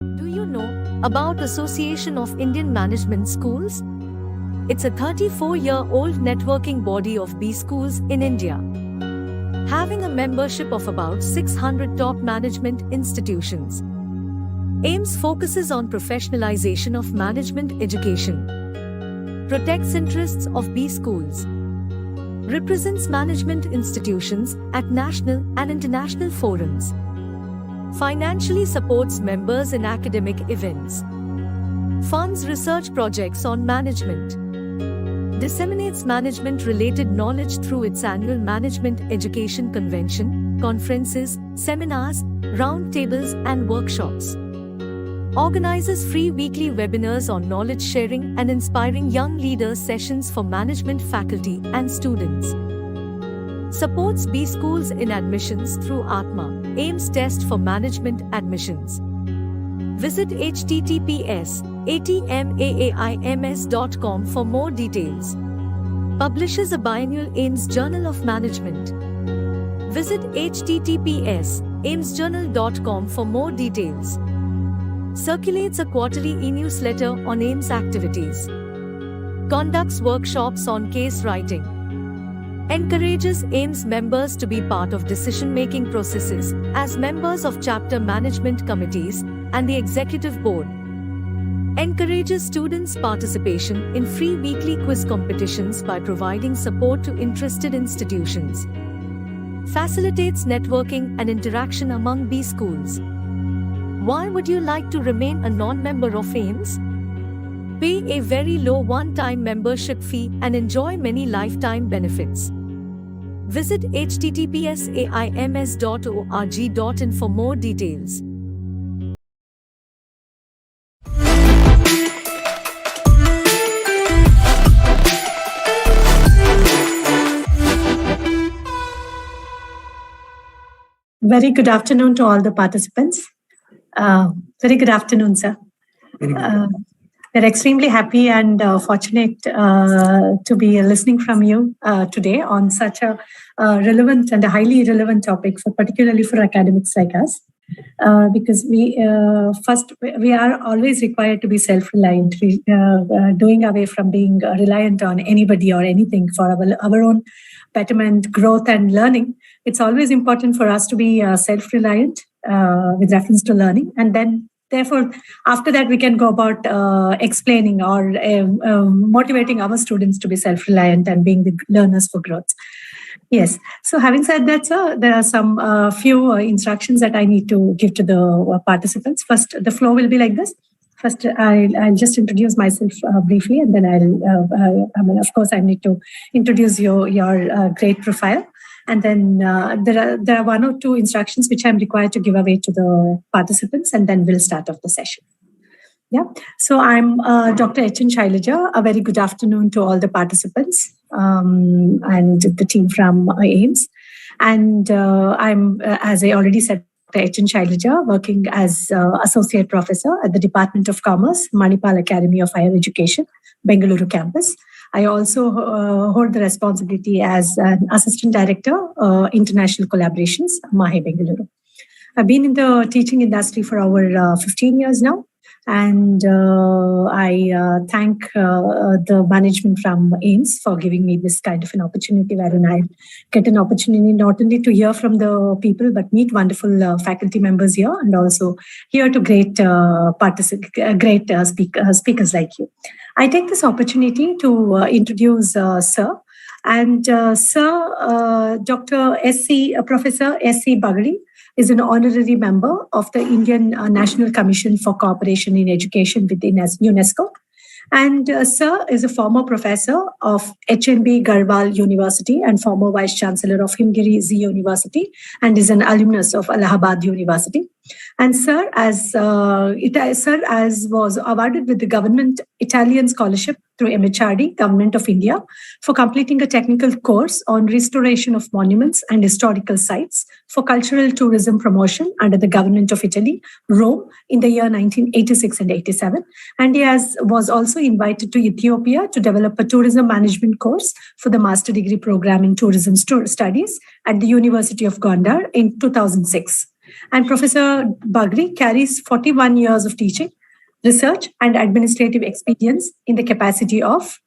Do you know about Association of Indian Management Schools? It's a 34-year-old networking body of B schools in India, having a membership of about 600 top management institutions. AIMS focuses on professionalization of management education, protects interests of B schools, represents management institutions at national and international forums, financially supports members in academic events, funds research projects on management, disseminates management-related knowledge through its annual Management Education Convention, conferences, seminars, roundtables and workshops, organizes free weekly webinars on knowledge sharing and inspiring young leaders sessions for management faculty and students, supports B schools in admissions through Atma, AIMS test for management admissions. Visit https://atmaims.com for more details. Publishes a biannual AIMS Journal of Management. Visit https://aimsjournal.com for more details. Circulates a quarterly e-newsletter on AIMS activities. Conducts workshops on case writing. Encourages AIMS members to be part of decision-making processes as members of chapter management committees and the executive board. Encourages students' participation in free weekly quiz competitions by providing support to interested institutions. Facilitates networking and interaction among B schools. Why would you like to remain a non-member of AIMS? Pay a very low one-time membership fee and enjoy many lifetime benefits. Visit https://aims.org.in for more details. Very good afternoon to all the participants. Very good afternoon, sir. We're extremely happy and fortunate to be listening from you today on such a relevant and a highly relevant topic, particularly for academics like us. Because we are always required to be self-reliant, doing away from being reliant on anybody or anything for our own betterment, growth, and learning. It's always important for us to be self-reliant with reference to learning, and then therefore, after that, we can go about explaining or motivating our students to be self-reliant and being the learners for growth. Yes. So having said that, sir, there are some few instructions that I need to give to the participants. First, the flow will be like this. First, I'll just introduce myself briefly, and then of course, I need to introduce your great profile. And then there are one or two instructions which I'm required to give away to the participants, and then we'll start off the session. Yeah. So I'm Dr. H N Shylaja. A very good afternoon to all the participants and the team from AIMS. And I'm, as I already said, Dr. H N Shylaja, working as Associate Professor at the Department of Commerce, Manipal Academy of Higher Education, Bengaluru campus. I also hold the responsibility as an Assistant Director, International Collaborations, MAHE Bengaluru. I've been in the teaching industry for over 15 years now, and I thank the management from AIMS for giving me this kind of an opportunity, wherein I get an opportunity not only to hear from the people, but meet wonderful faculty members here, and also hear to great speakers like you. I take this opportunity to introduce Sir, and Sir Dr. Professor S C Bagri is an honorary member of the Indian National Commission for Cooperation in Education within UNESCO. And Sir is a former professor of HNB Garhwal University and former Vice Chancellor of Himgiri University, and is an alumnus of Allahabad University. And Sir, as was awarded with the Government Italian Scholarship through MHRD, Government of India, for completing a technical course on restoration of monuments and historical sites for cultural tourism promotion under the Government of Italy, Rome, in the year 1986 and 87. And he was also invited to Ethiopia to develop a tourism management course for the Master Degree Program in Tourism Studies at the University of Gondar in 2006. And Professor Bagri carries 41 years of teaching, research, and administrative experience in the capacity of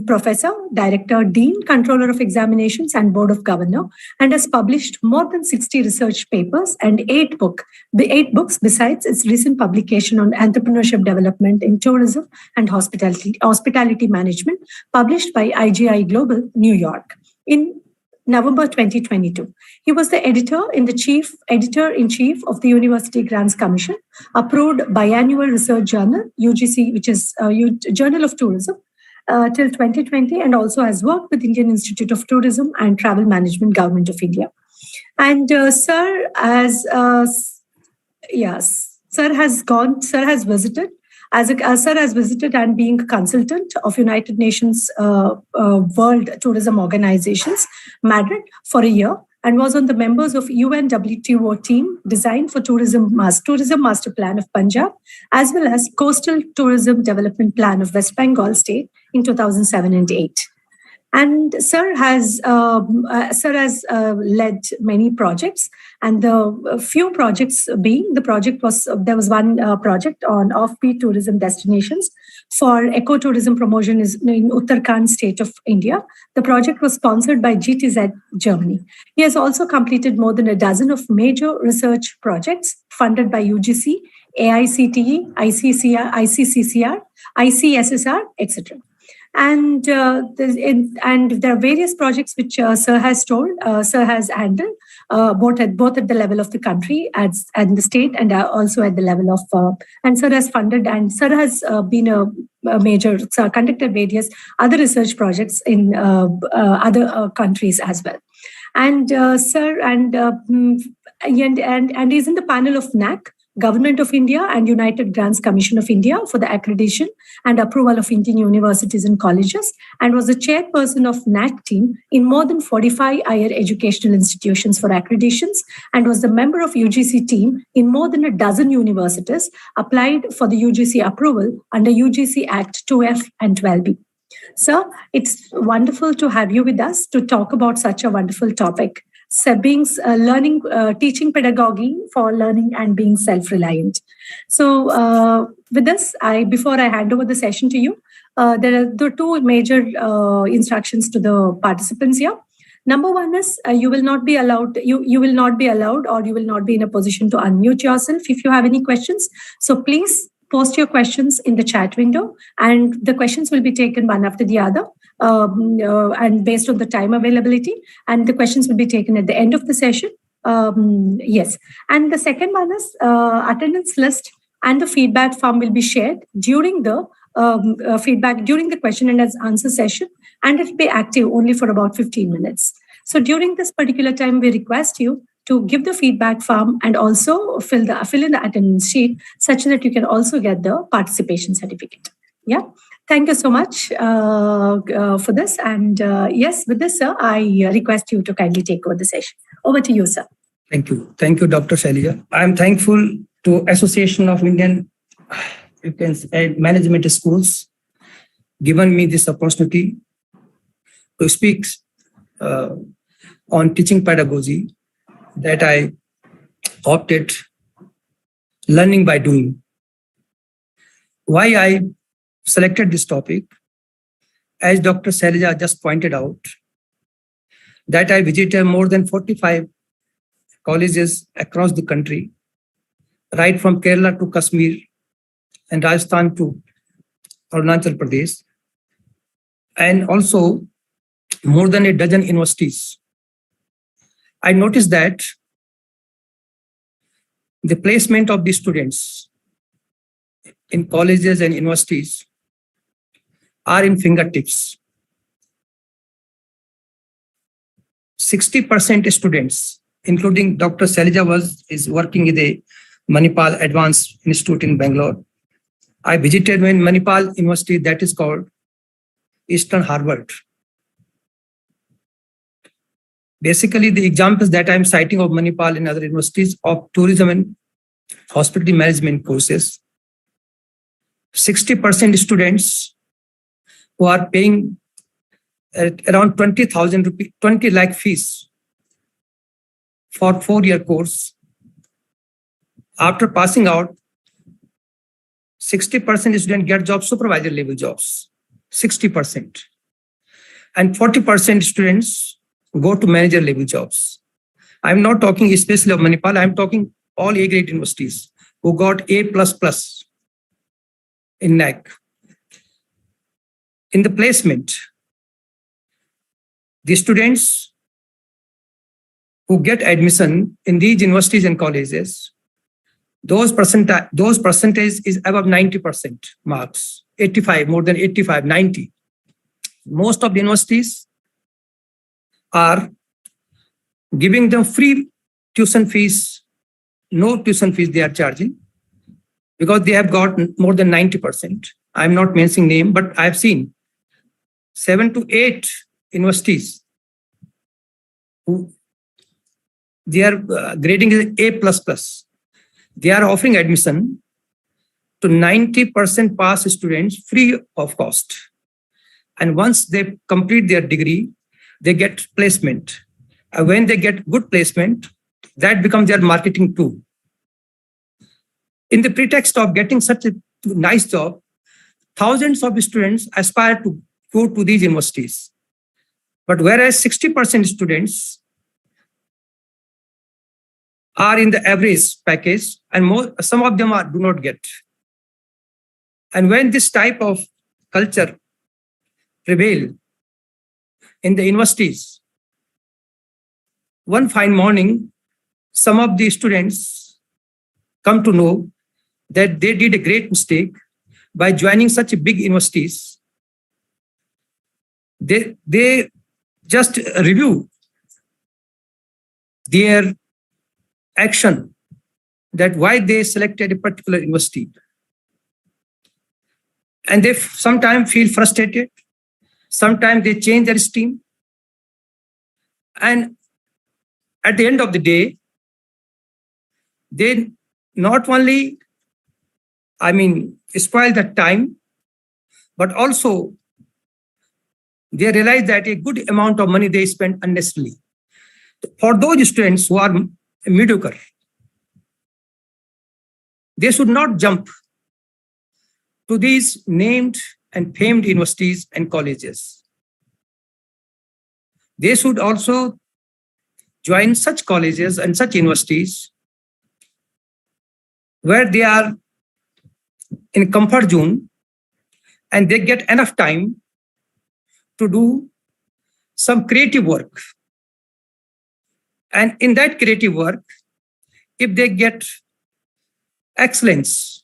Professor, Director, Dean, Controller of Examinations, and Board of Governor, and has published more than 60 research papers and 8 books besides its recent publication on entrepreneurship development in tourism and hospitality management, published by IGI Global, New York, in November 2022. He was the editor-in-chief of the University Grants Commission, approved biannual research journal, UGC, which is Journal of Tourism, till 2020, and also has worked with Indian Institute of Tourism and Travel Management, Government of India. And Sir has visited and being a consultant of United Nations World Tourism Organizations, Madrid, for a year, and was on the members of UNWTO team designed for tourism master plan of Punjab, as well as coastal tourism development plan of West Bengal state in 2007 and 8. And Sir has led many projects, and the few projects being there was one project on offbeat tourism destinations for ecotourism promotion in Uttarakhand state of India. The project was sponsored by GTZ Germany. He has also completed more than a dozen of major research projects funded by UGC, AICTE, ICCCR, ICSSR, etc. And there are various projects which Sir has handled, both at the level of the country, at the state, and also at the level of. And Sir has funded, and Sir has been a major. Sir conducted various other research projects in other countries as well. And Sir and he's in the panel of NAC, Government of India, and United Grants Commission of India for the accreditation and approval of Indian universities and colleges, and was the chairperson of NAC team in more than 45 higher educational institutions for accreditations, and was the member of UGC team in more than a dozen universities, applied for the UGC approval under UGC Act 2F and 12B. Sir, it's wonderful to have you with us to talk about such a wonderful topic. Teaching pedagogy for learning and being self-reliant. So with this, before I hand over the session to you, there are two major instructions to the participants here. Number one is you will not be allowed, or you will not be in a position to unmute yourself if you have any questions. So please post your questions in the chat window, and the questions will be taken one after the other. And based on the time availability, and the questions will be taken at the end of the session. Yes. And the second one is attendance list and the feedback form will be shared during the during the question and answer session, and it will be active only for about 15 minutes. So during this particular time, we request you to give the feedback form and also fill in the attendance sheet, such that you can also get the participation certificate. Yeah. Thank you so much for this. And yes, with this, sir, I request you to kindly take over the session. Over to you, sir. Thank you. Thank you, Dr. Shylaja. I am thankful to Association of Indian Management Schools given me this opportunity to speak on teaching pedagogy that I opted learning by doing. Why I selected this topic, as Dr. Shylaja just pointed out, that I visited more than 45 colleges across the country, right from Kerala to Kashmir and Rajasthan to Arunachal Pradesh, and also more than a dozen universities. I noticed that the placement of the students in colleges and universities are in fingertips. 60% students, including Dr. Shylaja is working in the Manipal Advanced Institute in Bangalore. I visited in Manipal University, that is called Eastern Harvard. Basically, the examples that I'm citing of Manipal and other universities of tourism and hospitality management courses, 60% students who are paying around 20,000 rupees, 20 lakh fees for 4-year course after passing out, 60% students get job supervisor level jobs, 60%. And 40% students go to manager level jobs. I'm not talking especially of Manipal, I'm talking all A-grade universities who got A++ in NAC. In the placement, the students who get admission in these universities and colleges, those percentage is above 90% marks, 85, more than 85, 90. Most of the universities are giving them free tuition fees, no tuition fees they are charging, because they have got more than 90%. I'm not mentioning name, but I've seen 7 to 8 universities who their grading is A++. They are offering admission to 90% pass students free of cost. And once they complete their degree, they get placement. And when they get good placement, that becomes their marketing tool. In the pretext of getting such a nice job, thousands of students aspire to go to these universities. But whereas 60% students are in the average package, and some of them do not get. And when this type of culture prevail in the universities, one fine morning, some of the students come to know that they did a great mistake by joining such big universities. They just review their action, that why they selected a particular university. And they sometimes feel frustrated. Sometimes they change their stream. And at the end of the day, they not only, spoil the time, but also they realize that a good amount of money they spend unnecessarily. For those students who are mediocre, they should not jump to these named and famed universities and colleges. They should also join such colleges and such universities where they are in comfort zone and they get enough time to do some creative work. And in that creative work, if they get excellence,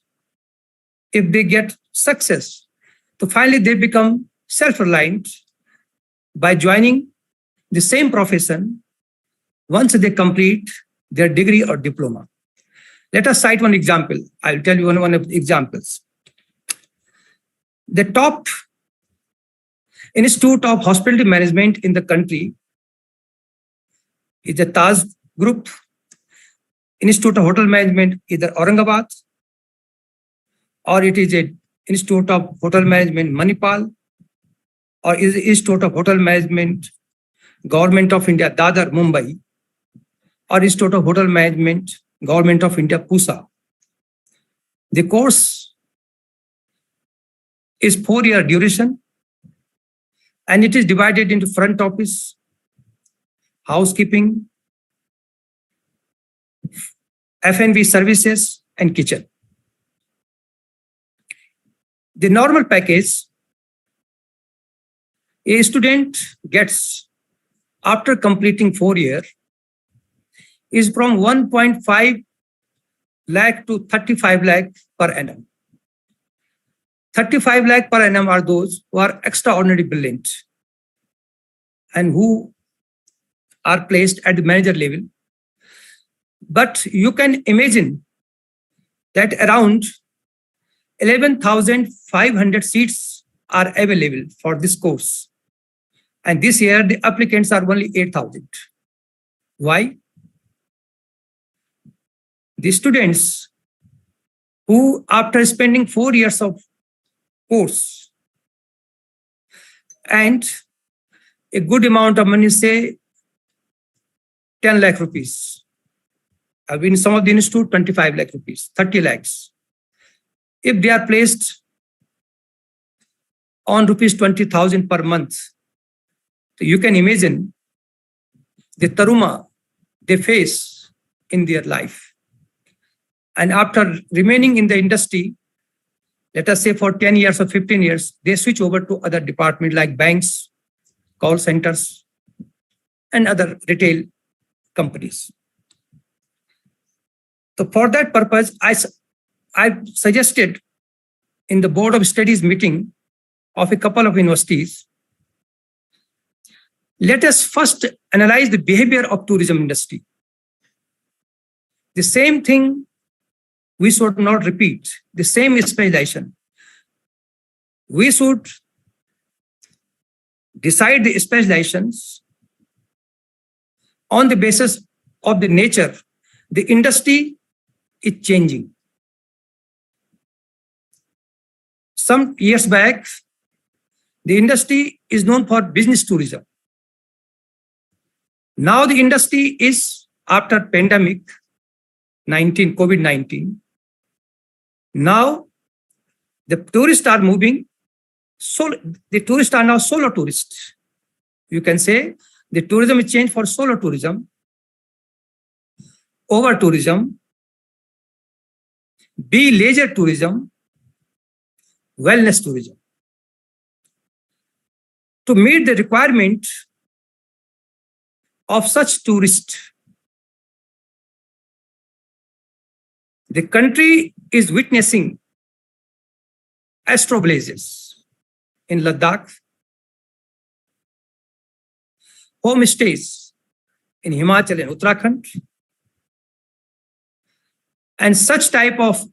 if they get success, so finally they become self-reliant by joining the same profession once they complete their degree or diploma. Let us cite one example. I'll tell you one of the examples. The top Institute of Hospitality Management in the country is the Taj Group. Institute of Hotel Management, either Aurangabad, or it is a Institute of Hotel Management, Manipal, or is the Institute of Hotel Management, Government of India, Dadar, Mumbai, or Institute of Hotel Management, Government of India, Pusa. The course is 4-year duration, and it is divided into front office, housekeeping, F&B services, and kitchen. The normal package a student gets after completing 4 years is from 1.5 lakh to 35 lakh per annum. 35 lakh per annum are those who are extraordinarily brilliant and who are placed at the manager level. But you can imagine that around 11,500 seats are available for this course. And this year, the applicants are only 8,000. Why? The students who, after spending 4 years of course and a good amount of money, say 10 lakh rupees, In some of the institute, 25 lakh rupees, 30 lakhs. If they are placed on rupees 20,000 per month, so you can imagine the taruma they face in their life. And after remaining in the industry, let us say for 10 years or 15 years, they switch over to other departments like banks, call centers, and other retail companies. So for that purpose, I suggested in the Board of Studies meeting of a couple of universities, let us first analyze the behavior of tourism industry. The same thing we should not repeat, the same specialization. We should decide the specializations on the basis of the nature. The industry is changing. Some years back, the industry is known for business tourism. Now the industry is, after pandemic, COVID-19, now the tourists are moving, the tourists are now solo tourists. You can say the tourism is changed for solo tourism, over tourism, B leisure tourism, wellness tourism. To meet the requirement of such tourists, the country is witnessing astroblazes in Ladakh, homestays in Himachal and Uttarakhand, and such type of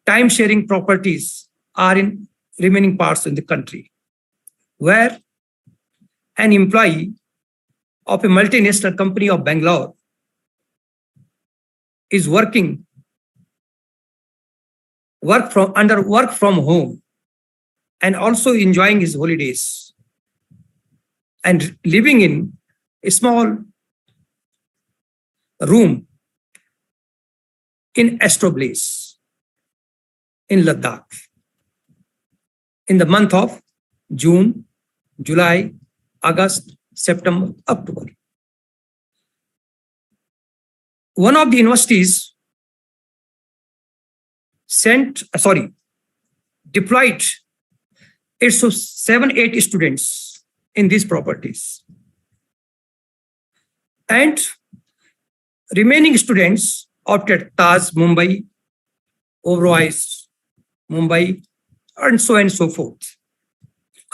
time-sharing properties are in remaining parts in the country, where an employee of a multinational company of Bangalore is work from home and also enjoying his holidays and living in a small room in Astroblaze in Ladakh in the month of June, July, August, September, October. One of the universities deployed its 7-8 students in these properties. And remaining students opted Taj, Mumbai, Oberoi, Mumbai, and so forth.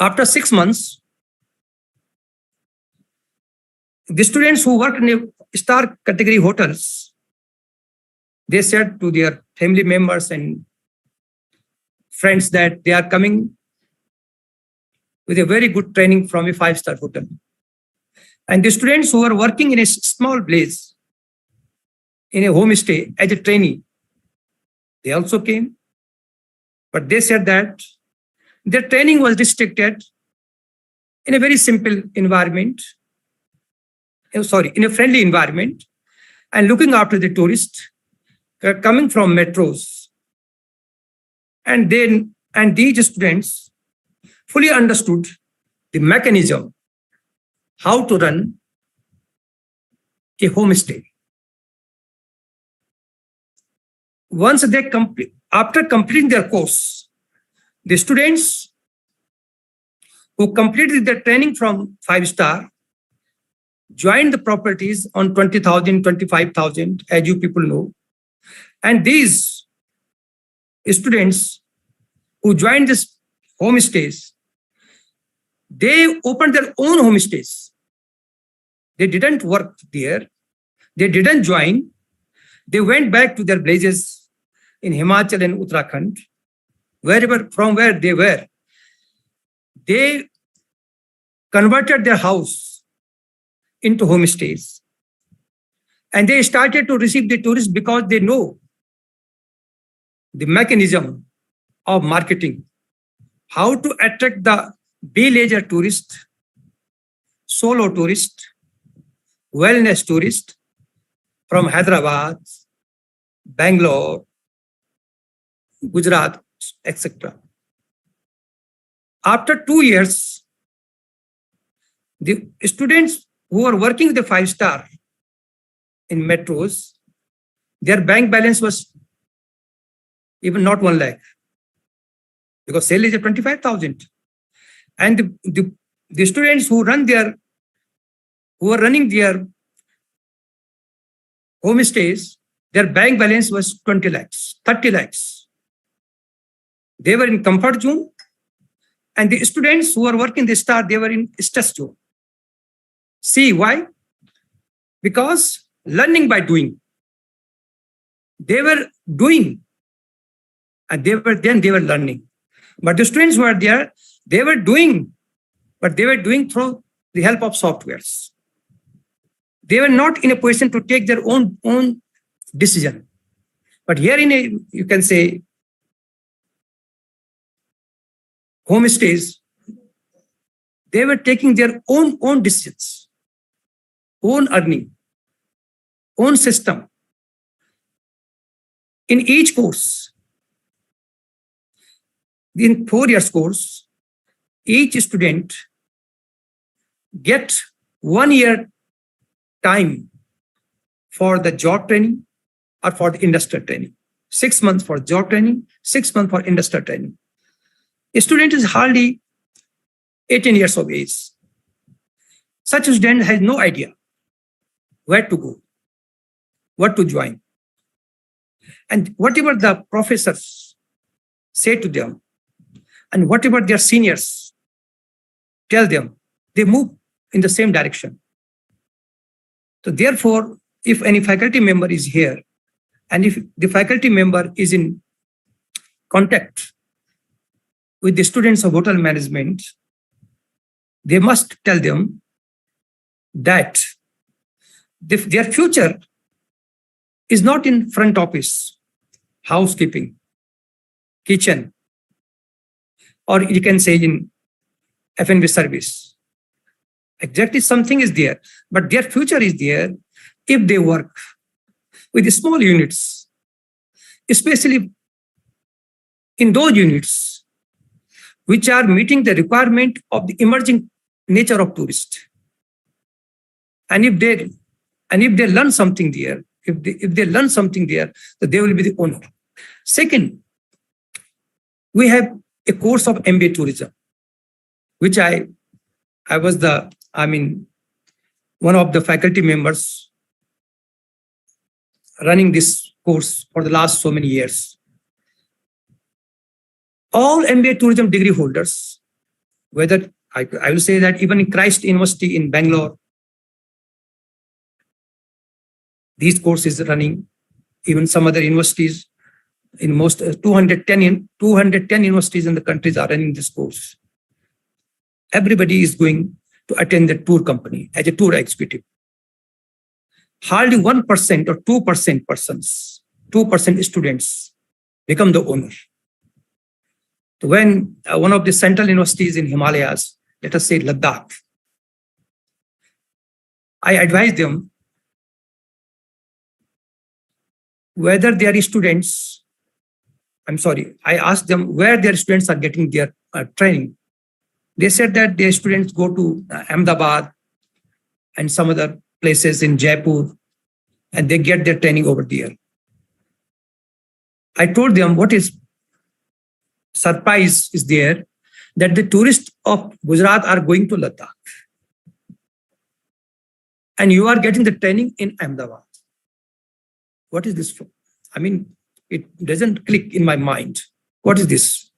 After 6 months, the students who worked in star category hotels, they said to their family members and friends that they are coming with a very good training from a 5-star hotel. And the students who were working in a small place, in a homestay as a trainee, they also came. But they said that their training was restricted in a very simple environment, in a friendly environment, and looking after the tourists coming from metros. And these students fully understood the mechanism, how to run a homestay. After completing their course, the students who completed their training from 5-star joined the properties on 20,000, 25,000, as you people know. And these students who joined this homestays, they opened their own homestays. They didn't work there. They didn't join. They went back to their villages in Himachal and Uttarakhand, from where they were. They converted their house into homestays. And they started to receive the tourists because they know the mechanism of marketing, how to attract the B-leisure tourist, solo tourist, wellness tourist, from Hyderabad, Bangalore, Gujarat, etc. After 2 years, the students who are working the 5-star in metros, their bank balance was even not 1 lakh, because salary is 25,000. And the students who are running their homestays, their bank balance was 20 lakhs, 30 lakhs. They were in comfort zone, and the students who are working the star, they were in stress zone. See why? Because learning by doing. They were doing, and they were learning. But the students who were there, they were doing, but they were doing through the help of softwares. They were not in a position to take their own decision. But here you can say, homestays, they were taking their own decisions, own earning, own system. In each course, in 4 years course, each student get 1 year time for the job training or for the industrial training. 6 months for job training, 6 months for industrial training. A student is hardly 18 years of age. Such a student has no idea where to go, what to join. And whatever the professors say to them, and whatever their seniors tell them, they move in the same direction. So therefore, if any faculty member is here, and if the faculty member is in contact with the students of hotel management, they must tell them that their future is not in front office, housekeeping, kitchen, or you can say in F&B service. Exactly, something is there, but their future is there if they work with the small units, especially in those units which are meeting the requirement of the emerging nature of tourists. And if they learn something there, if they learn something there, so they will be the owner. Second, we have a course of MBA tourism, which I was one of the faculty members running this course for the last so many years. All MBA tourism degree holders, whether I will say that even in Christ University in Bangalore, these courses running, even some other universities, in most 210 universities in the countries are running this course. Everybody is going to attend the tour company as a tour executive. Hardly 1% or 2% students become the owner. So when one of the central universities in Himalayas, let us say Ladakh, I advise them whether their students, I asked them where their students are getting their training. They said that their students go to Ahmedabad and some other places in Jaipur, and they get their training over there. I told them what is surprise is there, that the tourists of Gujarat are going to Ladakh, and you are getting the training in Ahmedabad. What is this for? It doesn't click in my mind. What is this?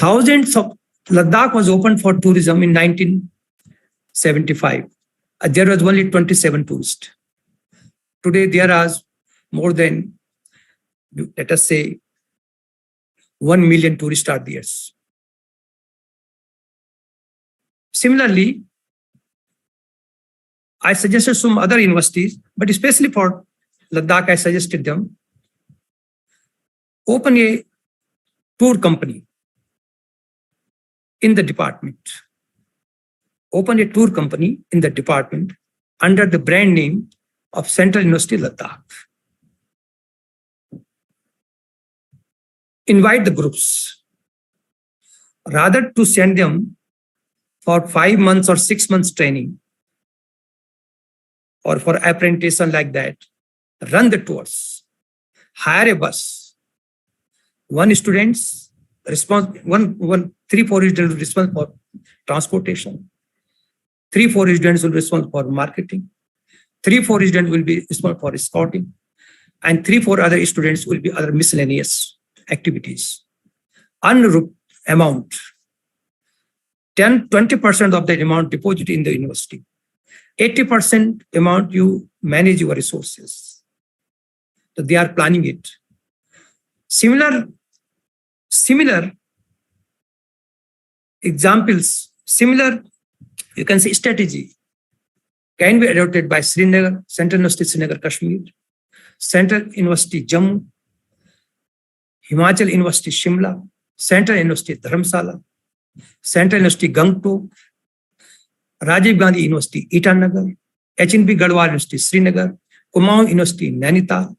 Ladakh was opened for tourism in 1975. There was only 27 tourists. Today there are more than, let us say, 1 million tourists are there. Similarly, I suggested some other universities, but especially for Ladakh, I suggested them open a tour company in the department. Open a tour company in the department under the brand name of Central University, Ladakh. Invite the groups. Rather to send them for 5 months or 6 months training or for apprenticeship like that, run the tours. Hire a bus. One student's response, 3-4 students will respond for transportation. 3-4 students will respond for marketing. 3-4 students will be responsible for escorting. And 3-4 other students will be other miscellaneous activities. Unroot amount. 20% of the amount deposited in the university. 80% amount you manage your resources. So they are planning it. Similar examples, similar, you can say strategy can be adopted by Srinagar, Central University Srinagar, Kashmir, Central University Jammu, Himachal University Shimla, Central University Dharamsala, Central University Gangtok, Rajiv Gandhi University Itanagar, HNB Garhwal University Srinagar, Kumaon University Nainital,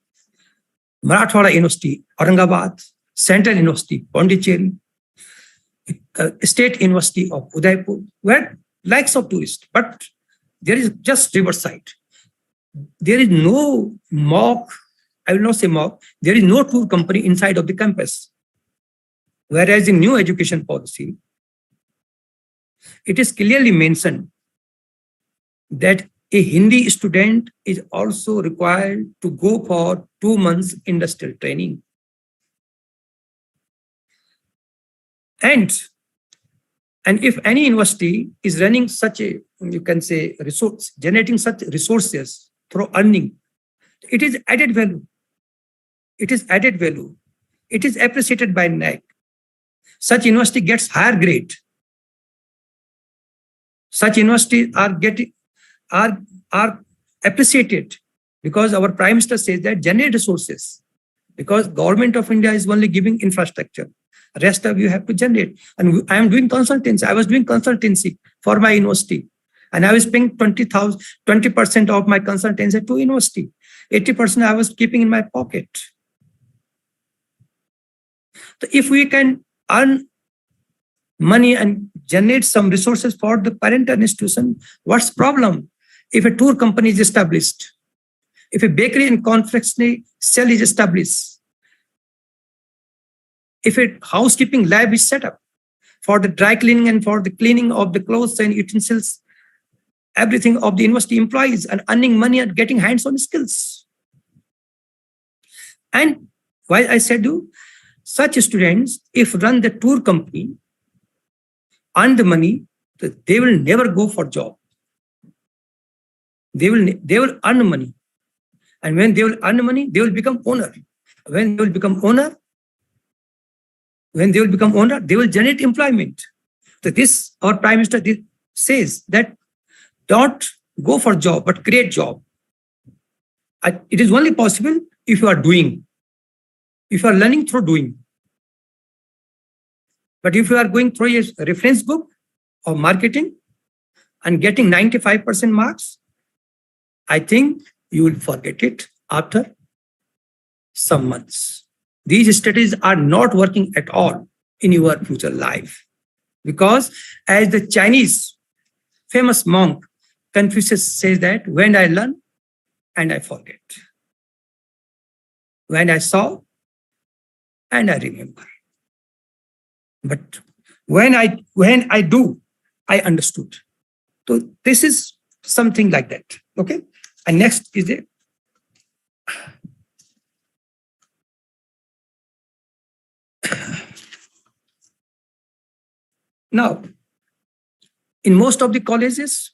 Marathwada University Aurangabad, Central University Pondicherry, State University of Udaipur, where likes of tourists, but there is just riverside. There is no mock, I will not say mock, there is no tour company inside of the campus. Whereas in new education policy, it is clearly mentioned that a Hindi student is also required to go for 2 months industrial training. And if any university is running such a, you can say, resource, generating such resources through earning, it is added value. It is added value. It is appreciated by NAC. Such university gets higher grade. Such universities are appreciated because our Prime Minister says that generate resources, because Government of India is only giving infrastructure. Rest of you have to generate. And I am doing consultancy. I was doing consultancy for my university. And I was paying 20% of my consultancy to university. 80% I was keeping in my pocket. So if we can earn money and generate some resources for the parent institution, what's the problem? If a tour company is established, if a bakery and confectionery cell is established, if a housekeeping lab is set up for the dry cleaning and for the cleaning of the clothes and utensils, everything of the university employees, and earning money and getting hands-on skills. And why I said you, such students, if run the tour company, earn the money, they will never go for job. They will earn money. And when they will earn money, they will become owner. When they will become owner, they will generate employment. So this, our Prime Minister says that don't go for job, but create job. It is only possible if you are doing, if you are learning through doing. But if you are going through a reference book or marketing and getting 95% marks, I think you will forget it after some months. These strategies are not working at all in your future life. Because as the Chinese famous monk Confucius says that, when I learn and I forget. When I saw and I remember. But when I do, I understood. So this is something like that. Okay. And next is it. Now, in most of the colleges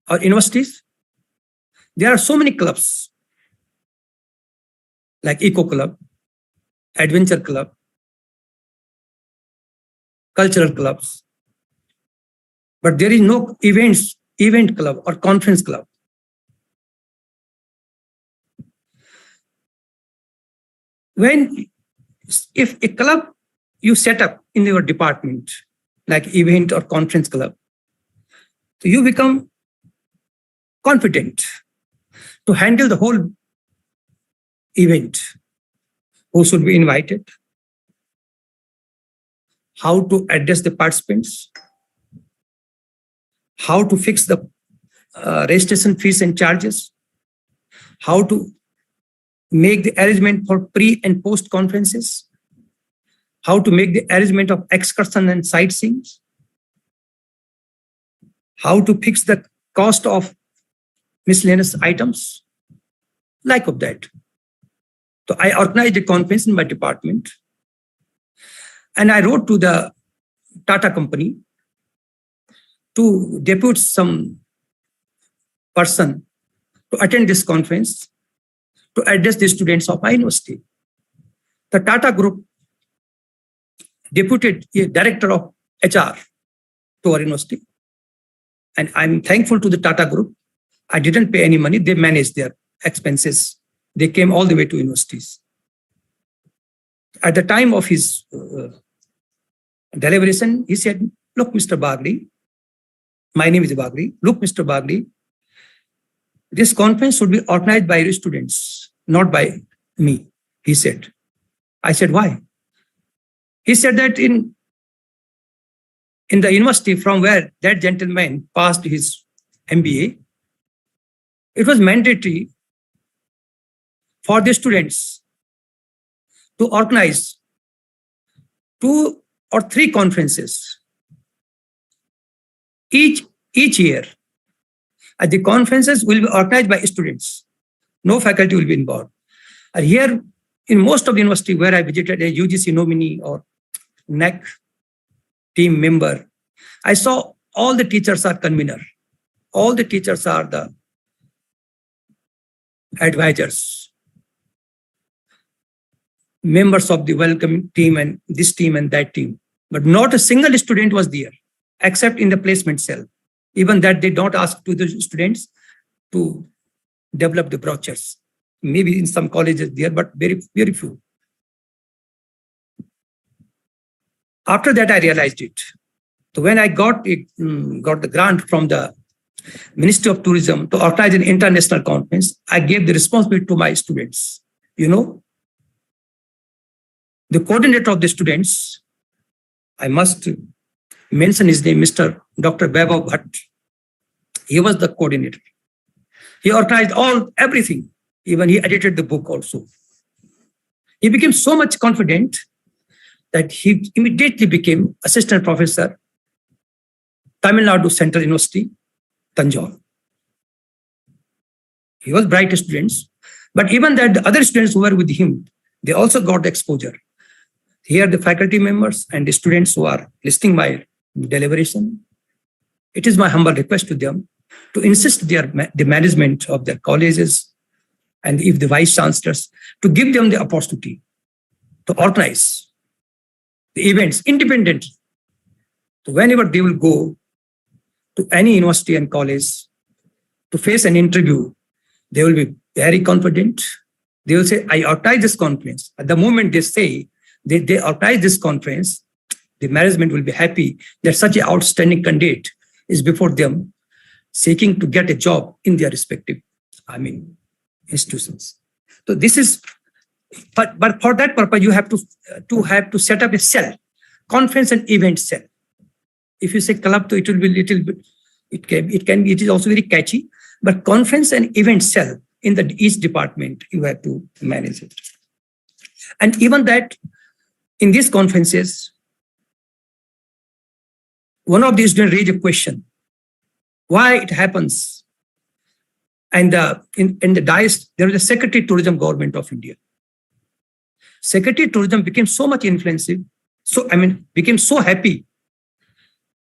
or universities, there are so many clubs like Eco Club, Adventure Club, cultural clubs, but there is no event club or conference club. If a club you set up in your department, like event or conference club, so you become confident to handle the whole event. Who should be invited? How to address the participants? How to fix the registration fees and charges? How to make the arrangement for pre and post conferences? How to make the arrangement of excursion and sightseeing? How to fix the cost of miscellaneous items? Like of that. So I organized a conference in my department, and I wrote to the Tata company to depute some person to attend this conference to address the students of my university. The Tata Group deputed a director of HR to our university. And I'm thankful to the Tata Group. I didn't pay any money. They managed their expenses. They came all the way to universities. At the time of his deliberation, he said, "Look, Mr. Bagri, my name is Bagri. Look, Mr. Bagri, this conference should be organized by your students, not by me," he said. I said, "Why?" He said that in the university from where that gentleman passed his MBA, it was mandatory for the students to organize 2 or 3 conferences each year. And the conferences will be organized by students. No faculty will be involved. And here, in most of the university where I visited, a UGC nominee or NEC team member, I saw all the teachers are convener. All the teachers are the advisors, members of the welcome team and this team and that team. But not a single student was there, except in the placement cell. Even that they don't ask to the students to develop the brochures. Maybe in some colleges there, but very, very few. After that, I realized it. So when I got the grant from the Ministry of Tourism to organize an international conference, I gave the responsibility to my students. You know, the coordinator of the students, I must mention his name, Mr. Dr. Vaibhav Bhatt. He was the coordinator. He organized everything. Even he edited the book also. He became so much confident that he immediately became assistant professor, Tamil Nadu Central University, Tanjore. He was bright students, but even that the other students who were with him, they also got the exposure. Here the faculty members and the students who are listening my deliberation, it is my humble request to them to insist the management of their colleges and if the vice chancellors to give them the opportunity to organize the events independently. So whenever they will go to any university and college to face an interview, they will be very confident. They will say, "I organize this conference." At the moment they say they organize this conference, the management will be happy that such an outstanding candidate is before them seeking to get a job in their respective, institutions. So this is, but for that purpose, you have to set up a cell, conference and event cell. If you say club, it will be little bit, it is also very catchy, but conference and event cell in each department, you have to manage it. And even that, in these conferences, one of these students raised a question, why it happens. And in the dais, there was a Secretary Tourism Government of India. Secretary Tourism became so much influential, became so happy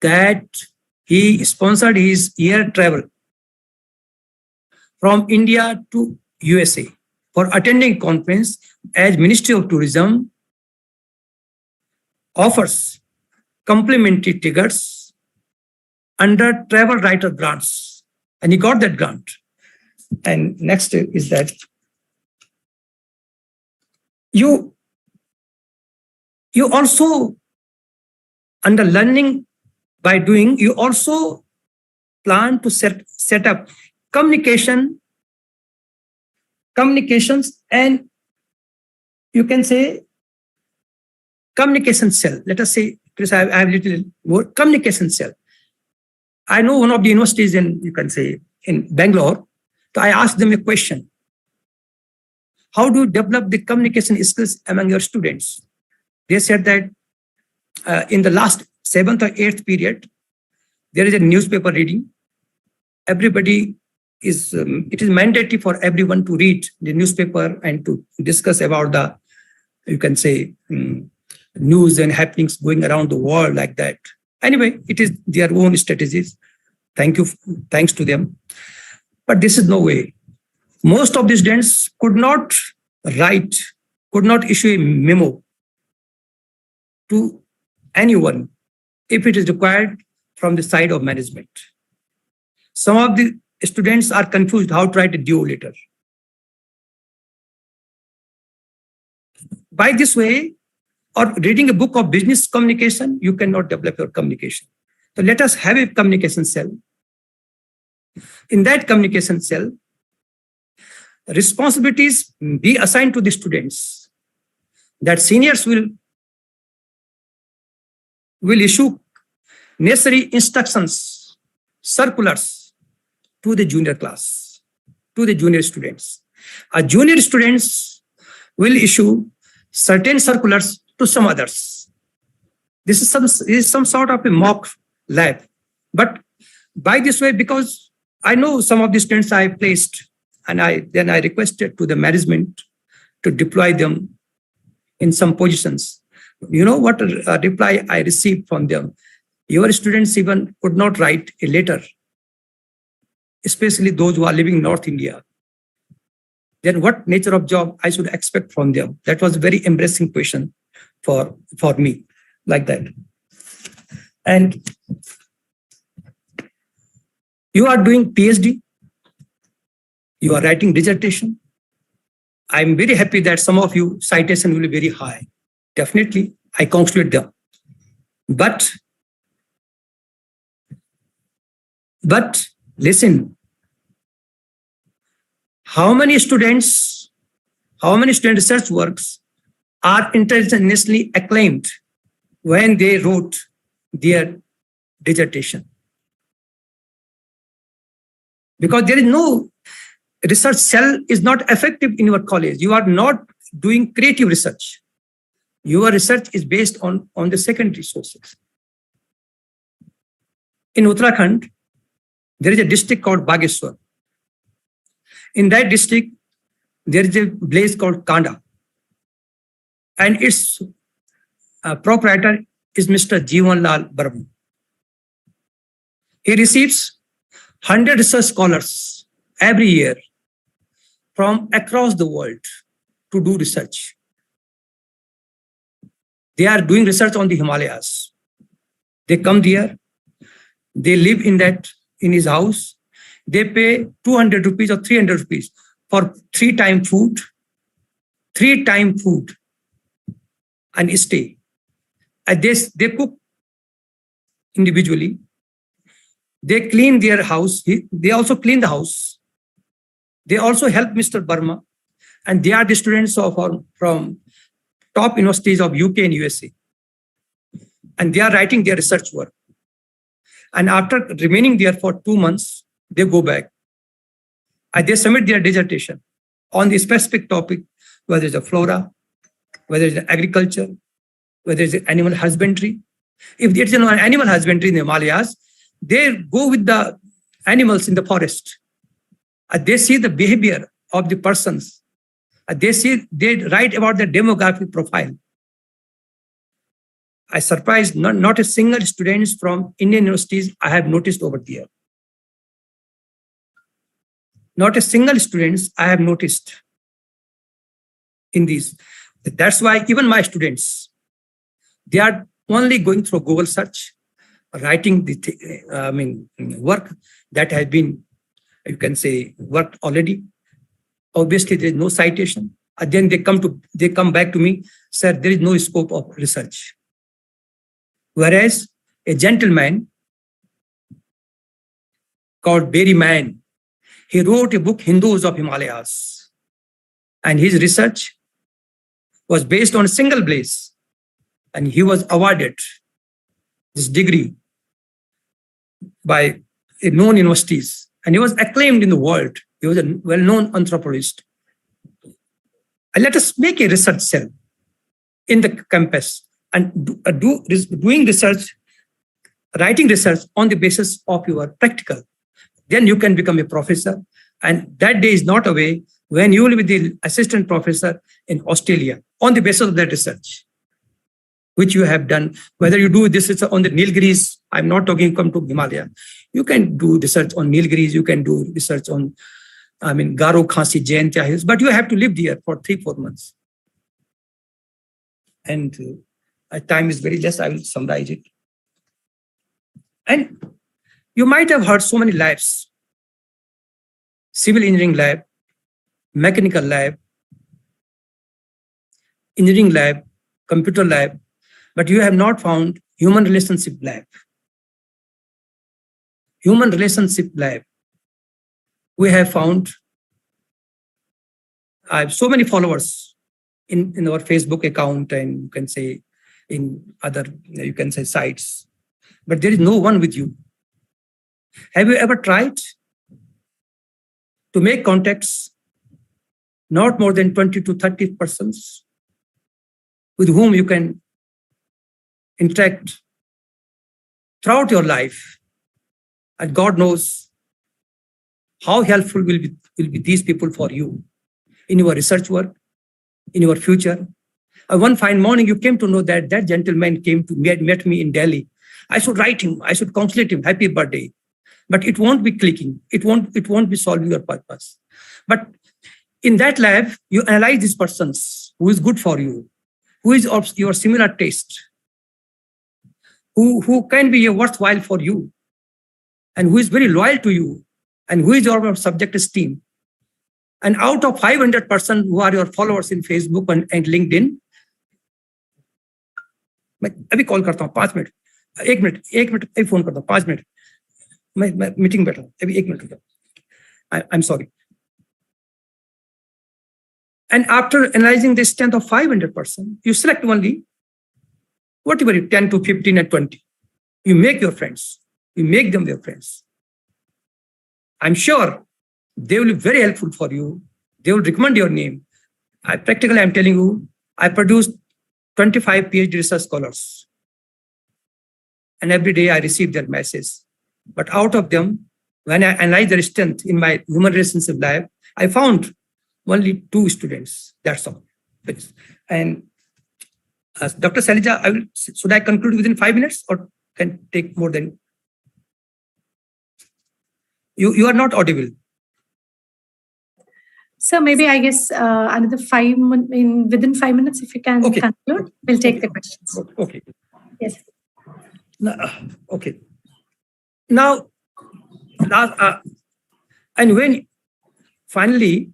that he sponsored his year travel from India to USA for attending conference, as Ministry of Tourism offers complimentary tickets under travel writer grants. And he got that grant. And next is that you also, under learning by doing, you also plan to set up communications, and you can say communication cell. Let us say, because I have little more communication cell. I know one of the universities you can say, in Bangalore. So I asked them a question. How do you develop the communication skills among your students? They said that in the last 7th or 8th period, there is a newspaper reading. Everybody is, it is mandatory for everyone to read the newspaper and to discuss about the, you can say, news and happenings going around the world like that. Anyway, it is their own strategies. Thanks to them. But this is no way. Most of the students could not write, could not issue a memo to anyone if it is required from the side of management. Some of the students are confused how to write a DO letter. By this way, or reading a book of business communication, you cannot develop your communication. So let us have a communication cell. In that communication cell, responsibilities be assigned to the students, that seniors will issue necessary instructions, circulars to the junior class, to the junior students. Junior students will issue certain circulars to some others. This is some sort of a mock lab. But by this way, because I know some of the students I placed, and then I requested to the management to deploy them in some positions. You know what reply I received from them? Your students even could not write a letter, especially those who are living in North India. Then what nature of job I should expect from them? That was a very embarrassing question for me, like that. And you are doing PhD, you are writing dissertation. I'm very happy that some of you citation will be very high. Definitely, I congratulate them. But listen, how many students research works are internationally acclaimed when they wrote their dissertation? Because there is no research cell is not effective in your college. You are not doing creative research. Your research is based on the secondary sources. In Uttarakhand, there is a district called Bageshwar. In that district, there is a place called Kanda. And its proprietor is Mr. Jeevan Lal Barma. He receives 100 research scholars every year from across the world to do research. They are doing research on the Himalayas. They come there, they live in his house. They pay 200 rupees or 300 rupees for 3-time food, and stay. And they cook individually. They clean their house. They also clean the house. They also help Mr. Burma. And they are the students from top universities of UK and USA. And they are writing their research work. And after remaining there for 2 months, they go back. And they submit their dissertation on the specific topic, whether it's a flora, whether it's agriculture, whether it's animal husbandry. If it's an animal husbandry in the Himalayas, they go with the animals in the forest. They see the behavior of the persons. They write about the demographic profile. I surprised not a single student from Indian universities I have noticed over there. Not a single student I have noticed in these. That's why even my students, they are only going through Google search, writing the work that has been, you can say, worked already. Obviously, there is no citation. And then they come back to me, sir, there is no scope of research. Whereas a gentleman called Berryman, He wrote a book, Hindus of Himalayas. And his research was based on a single blaze. And he was awarded this degree by known universities. And he was acclaimed in the world. He was a well-known anthropologist. And let us make a research cell in the campus and doing research, writing research on the basis of your practical. Then you can become a professor. And that day is not away when you will be the assistant professor in Australia on the basis of that research, which you have done. Whether you do this on the Nilgiris, I'm not talking come to Himalaya. You can do research on Nilgiris, you can do research on, Garo, Khasi, Jaintia hills, but you have to live there for 3-4 months. And time is very less, I will summarize it. And you might have heard so many labs: civil engineering lab, mechanical lab, engineering lab, computer lab, but you have not found human relationship lab. Human relationship lab. We have found, I have so many followers in our Facebook account, and you can say in other, you can say sites, but there is no one with you. Have you ever tried to make contacts, not more than 20 to 30 persons with whom you can interact throughout your life? And God knows how helpful will be these people for you in your research work, in your future. One fine morning, you came to know that that gentleman met me in Delhi. I should write him, I should congratulate him, happy birthday. But it won't be clicking. It won't be solving your purpose. But in that lab, you analyze these persons who is good for you, who is of your similar taste, who can be worthwhile for you, and who is very loyal to you, and who is your subject esteem. And out of 500 persons who are your followers in Facebook and LinkedIn, मैं अभी call करता हूँ 5 minute, 1 minute अभी phone करता हूँ 5 minute, मैं meeting बैठा हूँ अभी 1 मिनट रुको, I'm sorry. And after analyzing the strength of 500 persons, you select only whatever 10 to 15 and 20. You make your friends. You make them your friends. I'm sure they will be very helpful for you. They will recommend your name. I'm telling you, I produced 25 PhD research scholars. And every day I receive their messages. But out of them, when I analyze their strength in my human relationship lab, I found only 2 students. That's all. And Dr. Shylaja, should I conclude within 5 minutes or can take more than? You are not audible. So maybe I guess another within 5 minutes, if you can conclude, we'll take the questions. Okay. Yes. Okay. Now, and when finally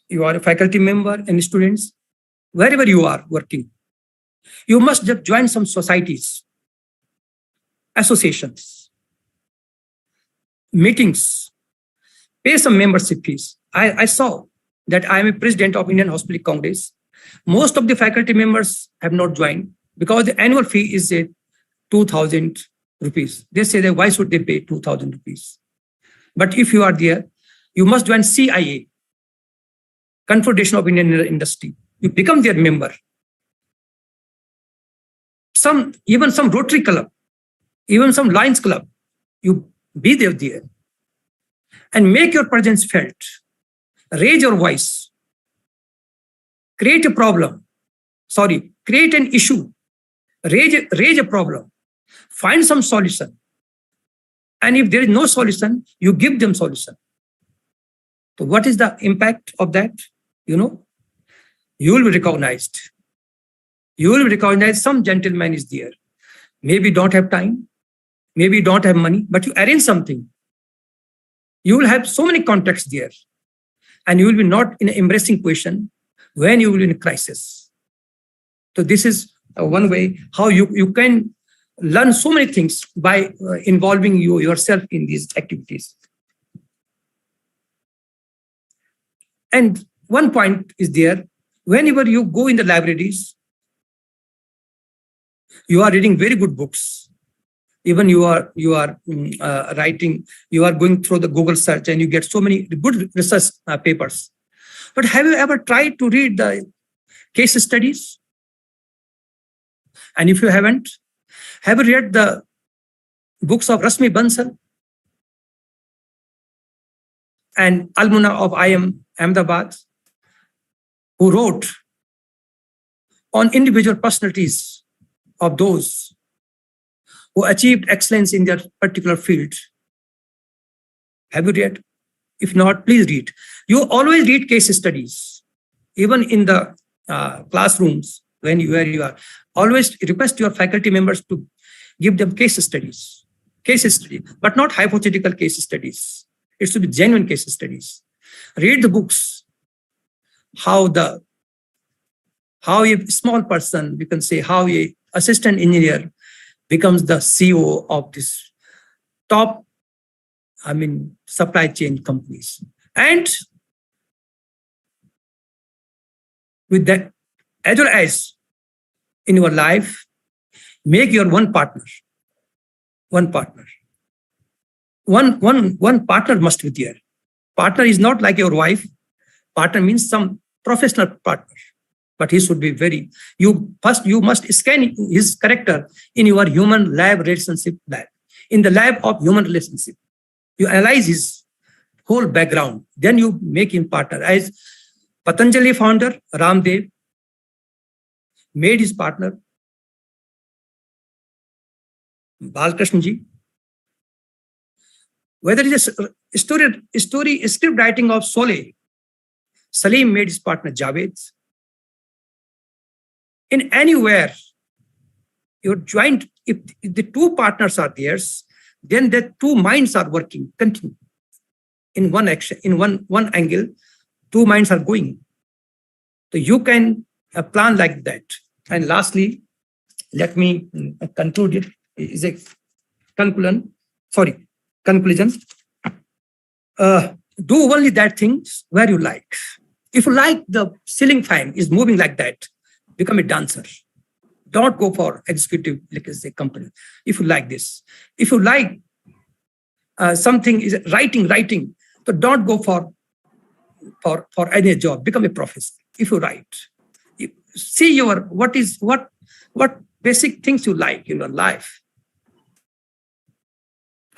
you are a faculty member and students, wherever you are working, you must just join some societies, associations, meetings, pay some membership fees. I saw that I am a president of Indian Hospitality Congress. Most of the faculty members have not joined because the annual fee is 2,000 rupees. They say that why should they pay 2,000 rupees? But if you are there, you must join CIA, Confederation of Indian Industry. You become their member. Even some Rotary Club, even some Lions Club, you be there and make your presence felt. Raise your voice. Create a problem. Create an issue. Raise a problem. Find some solution. And if there is no solution, you give them solution. So what is the impact of that? You will be recognized. You will recognize some gentleman is there. Maybe don't have time, maybe don't have money, but you arrange something. You will have so many contacts there. And you will be not in an embarrassing position when you will be in a crisis. So this is one way how you can learn so many things by involving yourself in these activities. And one point is there, whenever you go in the libraries, you are reading very good books. Even you are writing, you are going through the Google search and you get so many good research papers. But have you ever tried to read the case studies? And if you haven't, have you read the books of Rasmi Bansal and alumna of IIM Ahmedabad, who wrote on individual personalities of those who achieved excellence in their particular field? Have you read? If not, please read. You always read case studies, even in the classrooms where you are. Always request your faculty members to give them case studies, but not hypothetical case studies. It should be genuine case studies. Read the books. How a small person, we can say, how a assistant engineer becomes the CEO of this top, supply chain companies. And with that, as well as in your life, make your one partner. One partner must be there. Partner is not like your wife. Partner means some professional partner. But he should be you must scan his character in your human lab relationship lab. In the lab of human relationship, you analyze his whole background. Then you make him partner. As Patanjali founder Ramdev made his partner Balkrishna ji. Whether it is a story script writing of Soleh, Salim made his partner Javed. In anywhere, you're joined, if the two partners are theirs, then the two minds are working, continue. In one action, in one angle, two minds are going. So you can plan like that. And lastly, let me conclude it. Is a conclusion. Do only that things where you like. If you like the ceiling fan is moving like that, become a dancer. Don't go for executive, like a company. If you like this, if you like something is writing, so don't go for any job. Become a professor. If you write, see what basic things you like in your life.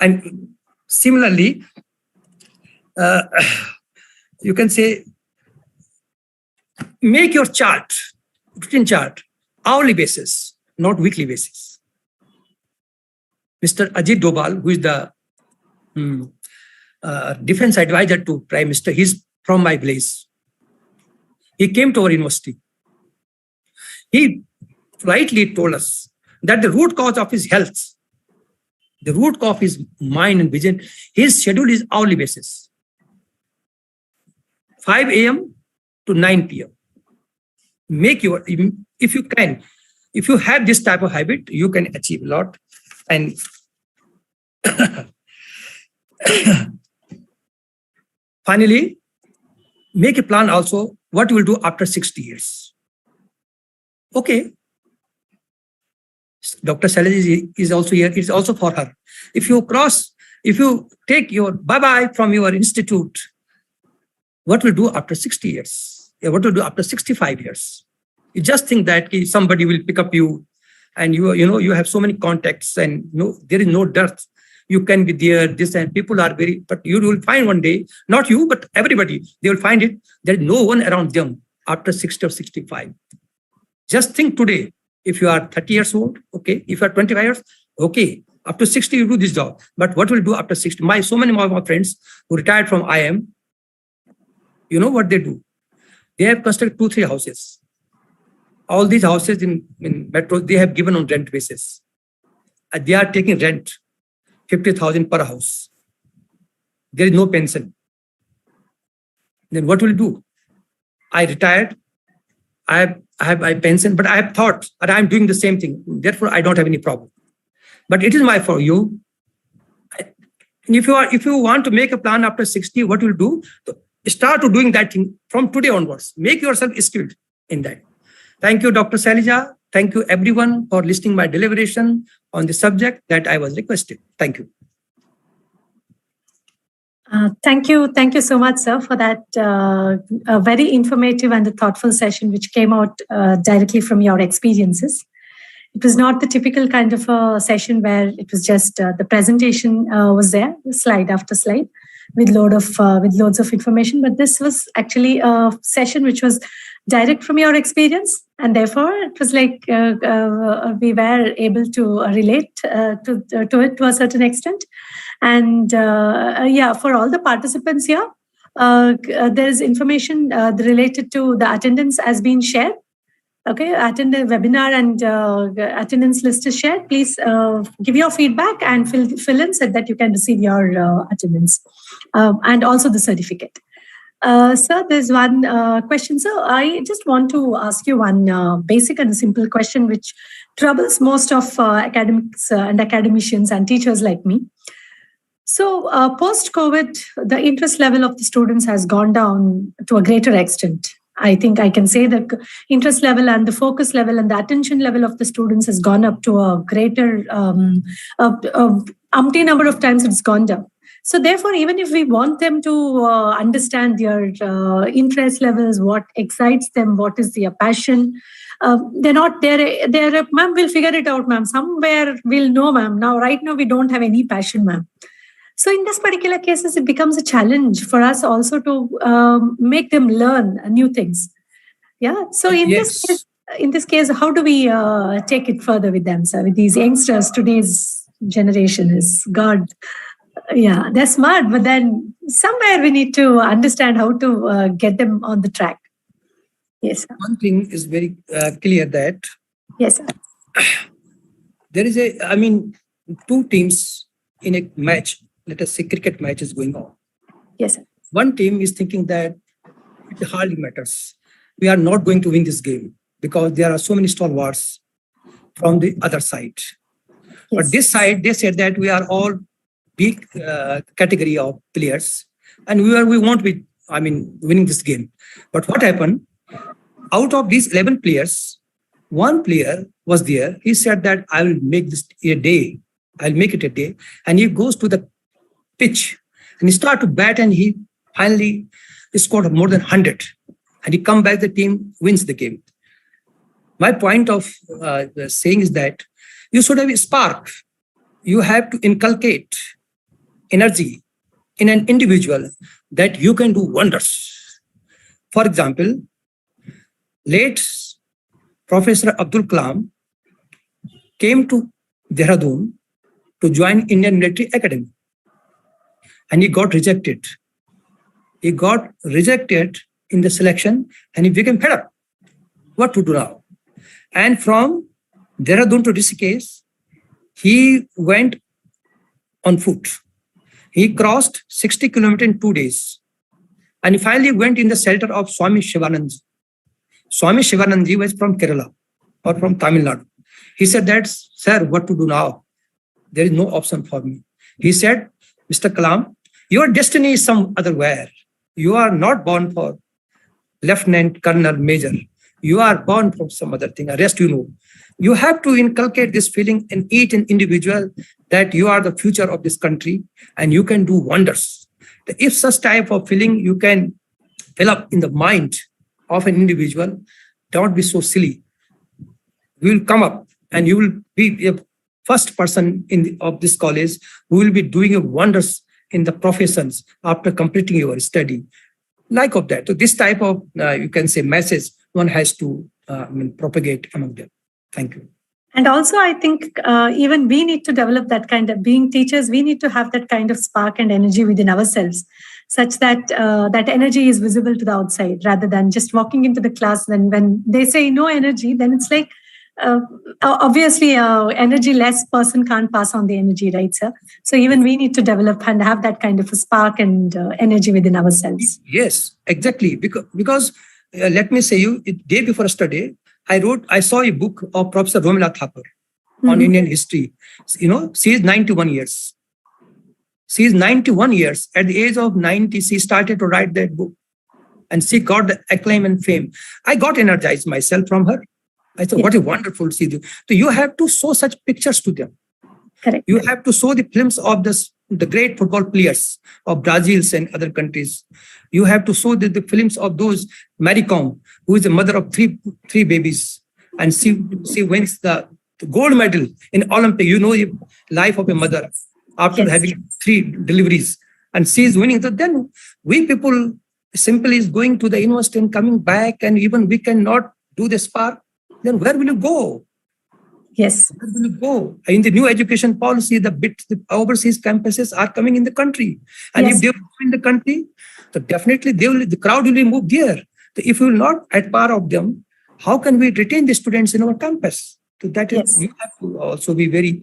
And similarly, you can say, make your chart, routine chart, hourly basis, not weekly basis. Mr. Ajit Doval, who is the defense advisor to Prime Minister, he's from my place. He came to our university. He rightly told us that the root cause of his health, the root cause of his mind and vision, his schedule is hourly basis. 5 a.m. to 9 p.m. Make your, if you can, if you have this type of habit, you can achieve a lot. And finally, make a plan also what you will do after 60 years. Okay. Dr. Shylaja is also here. It's also for her. If you take your bye-bye from your institute, what will do after 60 years? What will do after 65 years? You just think that somebody will pick up you and you have so many contacts and there is no dearth. You can be there, this, and people are but you will find one day, not you, but everybody, they will find it. There is no one around them after 60 or 65. Just think today, if you are 30 years old, okay. If you are 25 years, okay. Up to 60, you do this job. But what will you do after 60? So many of my friends who retired from IIM, you know what they do? They have constructed 2-3 houses. All these houses in metro, they have given on rent basis. They are taking rent, 50,000 per house. There is no pension. Then what will you do? I retired. I have my pension, but I have thought that I am doing the same thing. Therefore, I don't have any problem. But it is for you. And if you want to make a plan after 60, what will you do? start to doing that thing from today onwards. Make yourself skilled in that. Thank you, Dr. Shylaja. Thank you, everyone, for listening my deliberation on the subject that I was requested. Thank you. Thank you so much, sir, for that a very informative and a thoughtful session which came out directly from your experiences. It was not the typical kind of a session where it was just the presentation was there, slide after slide, with loads of information. But this was actually a session which was direct from your experience, and therefore it was like we were able to relate to it to a certain extent. And yeah, for all the participants here, there is information related to the attendance has been shared. Okay, attend the webinar and attendance list is shared. Please give your feedback and fill in so that you can receive your attendance and also the certificate. Sir, there's one question. Sir, I just want to ask you one basic and simple question which troubles most of academics and academicians and teachers like me. So post-COVID, the interest level of the students has gone down to a greater extent. I think I can say that interest level and the focus level and the attention level of the students has gone up to a greater umpteen number of times it's gone down. So therefore, even if we want them to understand their interest levels, what excites them, what is their passion, they're not there. They're, ma'am, we'll figure it out, ma'am. Somewhere we'll know, ma'am. Right now, we don't have any passion, ma'am. So in this particular cases, it becomes a challenge for us also to make them learn new things. Yeah. So in this case, how do we take it further with them, sir? With these youngsters, today's generation is God. Yeah, they're smart, but then somewhere we need to understand how to get them on the track. Yes, sir. One thing is very clear that yes, sir. There is two teams in a match. Let us say cricket match is going on. Yes, sir. One team is thinking that it hardly matters. We are not going to win this game because there are so many stalwarts from the other side. Yes. But this side, they said that we are all big category of players and we won't be, winning this game. But what happened? Out of these 11 players, one player was there. He said that I will make this a day. I'll make it a day. And he goes to the pitch and he starts to bat and he finally scored more than 100. And he come back, the team wins the game. My point of saying is that you should have a spark. You have to inculcate energy in an individual that you can do wonders. For example, late Professor Abdul Kalam came to Dehradun to join Indian Military Academy. And he got rejected. He got rejected in the selection and he became fed up. What to do now? And from Dehradun to Rishikesh, he went on foot. He crossed 60 kilometers in 2 days. And he finally went in the shelter of Swami Shivanand. Swami Shivanand was from Kerala or from Tamil Nadu. He said that, sir, what to do now? There is no option for me. He said, Mr. Kalam, your destiny is some other where. You are not born for lieutenant, colonel, major. You are born from some other thing. The rest you know. You have to inculcate this feeling in each individual that you are the future of this country and you can do wonders. If such type of feeling you can fill up in the mind of an individual, don't be so silly. You will come up and you will be a first person of this college who will be doing wonders in the professions after completing your study. Like of that. So this type of, you can say, message one has to propagate among them. Thank you. And also, I think even we need to develop that kind of, being teachers, we need to have that kind of spark and energy within ourselves, such that that energy is visible to the outside rather than just walking into the class. Then when they say no energy, then it's like, obviously, energy less person can't pass on the energy, right, sir? So even we need to develop and have that kind of a spark and energy within ourselves. Yes, exactly. Because let me say you, day before yesterday, I saw a book of Professor Romila Thapar on Indian history. You know, she is 91 years. She is 91 years. At the age of 90, she started to write that book. And she got the acclaim and fame. I got energized myself from her. I thought, what a wonderful she do. So you have to show such pictures to them. Correct. You have to show the films of the great football players of Brazil and other countries. You have to show the films of those Maricom, who is the mother of three babies. And she wins the gold medal in Olympic. You know the life of a mother after having 3 deliveries. And she is winning. So then we people simply is going to the university and coming back, and even we cannot do the spark. Then where will you go? Yes. Where will you go? In the new education policy, the overseas campuses are coming in the country. And if they are in the country, so definitely the crowd will be moved there. So if we will not at par of them, how can we retain the students in our campus? So that is, you have to also be very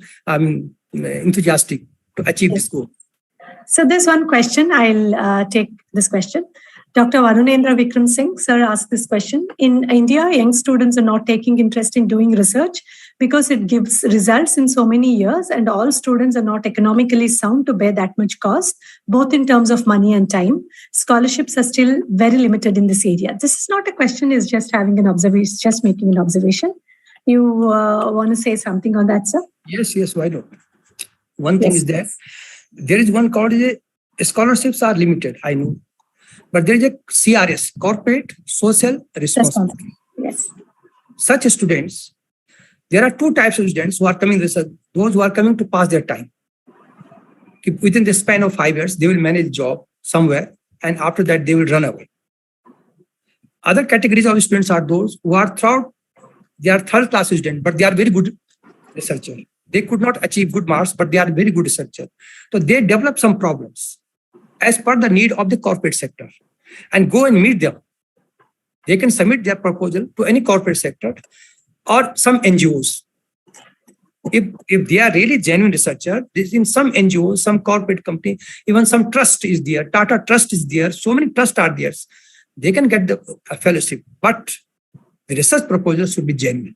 enthusiastic to achieve this goal. So there's one question. I'll take this question. Dr. Varunendra Vikram Singh, sir, asked this question. In India, young students are not taking interest in doing research because it gives results in so many years, and all students are not economically sound to bear that much cost, both in terms of money and time. Scholarships are still very limited in this area. This is not a question, it's just having an observation, just making an observation. You want to say something on that, sir? Yes, why not? One thing is that there is one called scholarships are limited, I know. But there is a CRS, Corporate Social Responsibility. Yes. Such students, there are 2 types of students who are coming research. Those who are coming to pass their time. Within the span of 5 years, they will manage a job somewhere, and after that, they will run away. Other categories of students are those who are they are third-class students, but they are very good researchers. They could not achieve good marks, but they are very good researchers. So they develop some problems as per the need of the corporate sector and go and meet them. They can submit their proposal to any corporate sector or some NGOs. If they are really genuine researcher, this in some NGOs, some corporate company, even some trust is there, Tata Trust is there, so many trusts are there. They can get the fellowship, but the research proposal should be genuine.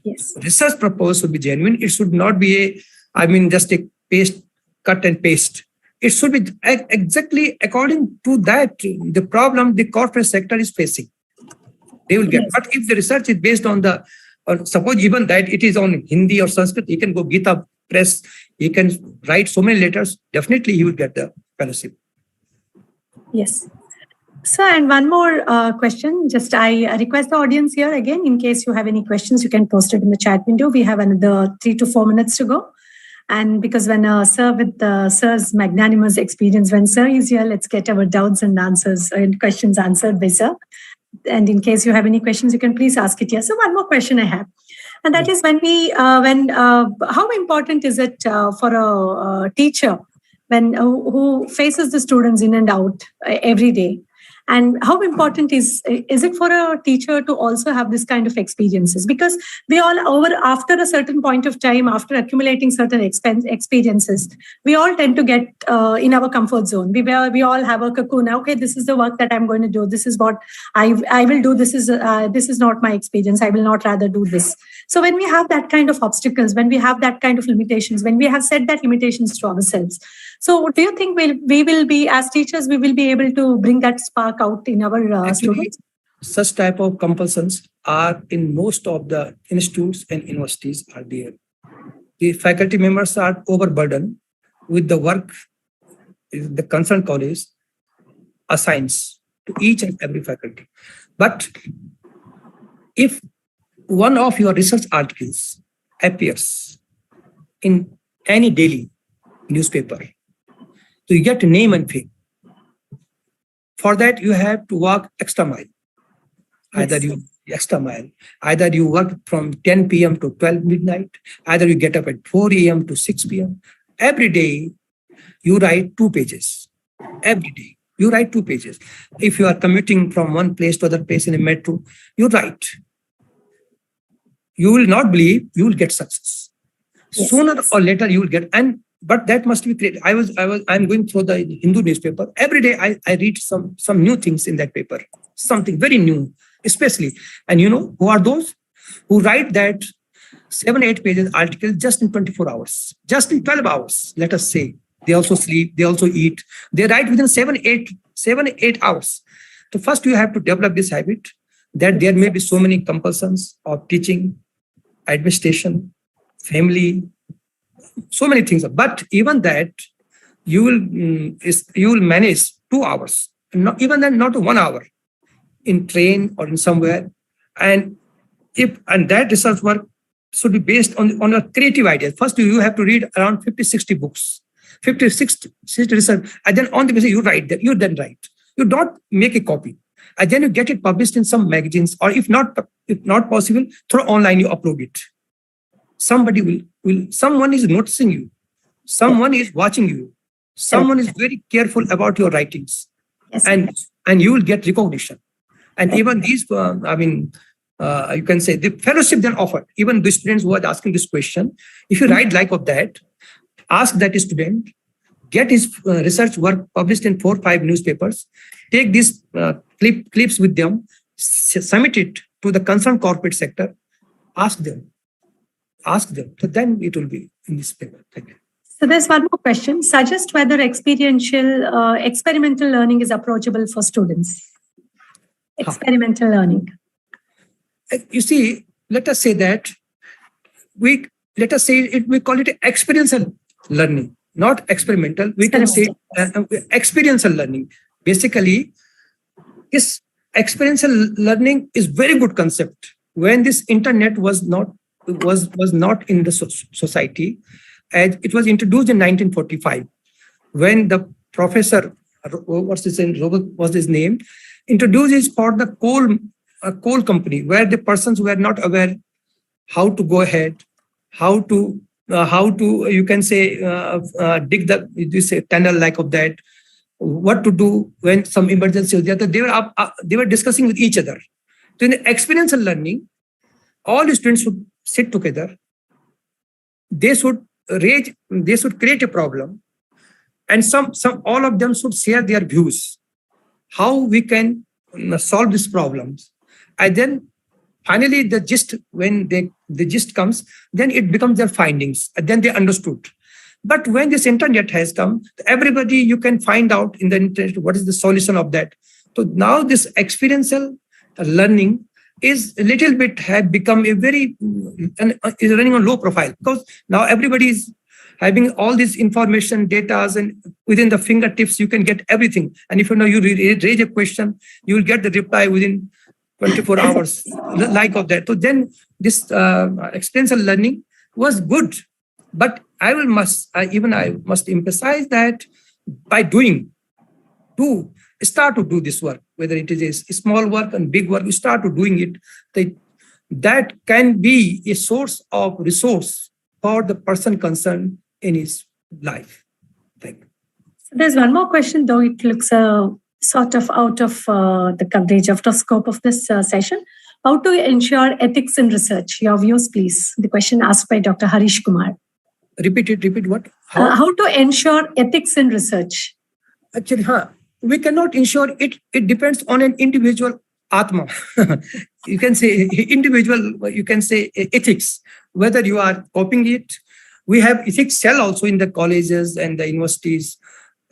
Yes. Research proposal should be genuine. It should not be just a cut and paste. It should be exactly according to that, the problem the corporate sector is facing. They will get. But if the research is based on suppose even that it is on Hindi or Sanskrit, he can go Gita Press, he can write so many letters, definitely he will get the fellowship. Yes. Sir, and one more question. Just I request the audience here again, in case you have any questions, you can post it in the chat window. We have another 3 to 4 minutes to go. And because when sir, with sir's magnanimous experience, when sir is here, let's get our doubts and answers and questions answered by sir. And in case you have any questions, you can please ask it here. So one more question I have, and that is how important is it for a teacher who faces the students in and out every day? And how important is it for a teacher to also have this kind of experiences? Because we all after a certain point of time, after accumulating certain experiences, we all tend to get in our comfort zone. We all have a cocoon. Okay, this is the work that I'm going to do. This is what I will do. This is not my experience. I will not rather do this. So when we have that kind of obstacles, when we have that kind of limitations, when we have set that limitations to ourselves, so do you think we will be, as teachers, we will be able to bring that spark out in our students? Such type of compulsions are in most of the institutes and universities are there. The faculty members are overburdened with the work the concerned college assigns to each and every faculty. But if one of your research articles appears in any daily newspaper, so you get a name and fame. For that, you have to walk extra mile. Either you work from 10 p.m. to 12 midnight. Either you get up at 4 a.m. to 6 p.m. Every day, you write 2 pages. Every day, you write 2 pages. If you are commuting from one place to other place in a metro, you write. You will not believe you will get success. Yes. Sooner or later, you will get. But that must be created. I'm going through the Hindu newspaper. Every day I read some new things in that paper, something very new, especially. And you know, who are those who write that 7-8 pages article just in 24 hours, just in 12 hours, let us say. They also sleep, they also eat. They write within 7-8 hours. So first you have to develop this habit that there may be so many compulsions of teaching, administration, family, so many things. But even that, you will manage 2 hours, not even then, not 1 hour in train or in somewhere. And that research work should be based on your creative ideas. First, you have to read around 50-60 books, 50-60 research, and then on the basis you write that. You then write. You don't make a copy, and then you get it published in some magazines, or if not possible, through online you upload it. Somebody someone is noticing you, someone is watching you, someone is very careful about your writings, and you will get recognition. And even these, you can say the fellowship then offered, even the students who are asking this question, if you write like of that, ask that student, get his research work published in 4 or 5 newspapers, take these clips with them, submit it to the concerned corporate sector, ask them. So then it will be in this paper. Thank you. So there's one more question. Suggest whether experimental learning is approachable for students. Experimental learning. You see, let us say that we call it experiential learning, not experimental. We can say experiential learning. Basically, this experiential learning is very good concept. When this internet was not in the society, and it was introduced in 1945, when the professor, what's his name, introduced it for the coal company, where the persons were not aware how to go ahead, how to you can say dig the tunnel like of that, what to do when some emergency was there. They were discussing with each other. So in the experiential learning, all the students should sit together. They should create a problem, and all of them should share their views, how we can solve these problems. And then finally when the gist comes, then it becomes their findings, and then they understood. But when this internet has come, everybody, you can find out in the internet what is the solution of that. So now this experiential learning is a little bit have become is running on low profile, because now everybody is having all this information, data, and within the fingertips you can get everything. And if you raise a question, you will get the reply within 24 hours, like of that. So then this experiential learning was good, but I must emphasize that by start to do this work, whether it is a small work and big work, you start to doing it. That can be a source of resource for the person concerned in his life. Thank you. So there's one more question, though it looks sort of out of the coverage, out of scope of this session. How to ensure ethics in research? Your views, please. The question asked by Dr. Harish Kumar. Repeat what? How to ensure ethics in research? Actually, we cannot ensure it. It depends on an individual atma. You can say individual, you can say ethics, whether you are copying it. We have ethics cell also in the colleges and the universities.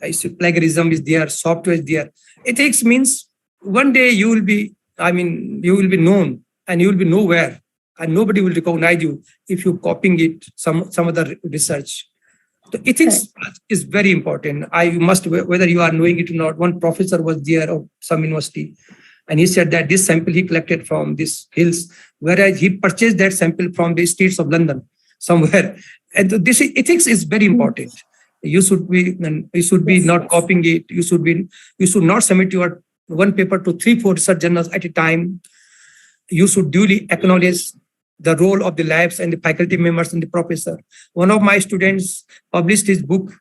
Plagiarism is there, software is there. Ethics means one day you will be known and you will be nowhere, and nobody will recognize you if you're copying it, some other research. So ethics is very important. Whether you are knowing it or not. One professor was there of some university, and he said that this sample he collected from these hills, whereas he purchased that sample from the streets of London somewhere. And this ethics is very important. You should be not copying it. You should not submit your one paper to 3-4 research journals at a time. You should duly acknowledge the role of the labs and the faculty members and the professor. One of my students published his book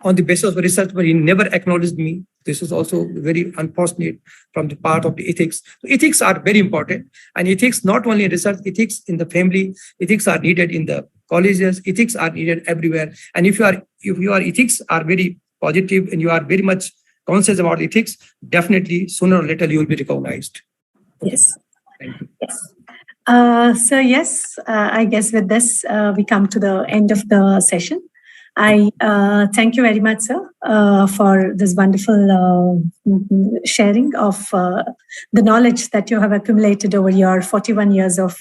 on the basis of research, but he never acknowledged me. This is also very unfortunate from the part of the ethics. So ethics are very important, and ethics not only in research, ethics in the family, ethics are needed in the colleges, ethics are needed everywhere. And if your ethics are very positive and you are very much conscious about ethics, definitely sooner or later you will be recognized. Yes. Thank you. Yes. I guess with this, we come to the end of the session. I thank you very much, sir, for this wonderful sharing of the knowledge that you have accumulated over your 41 years of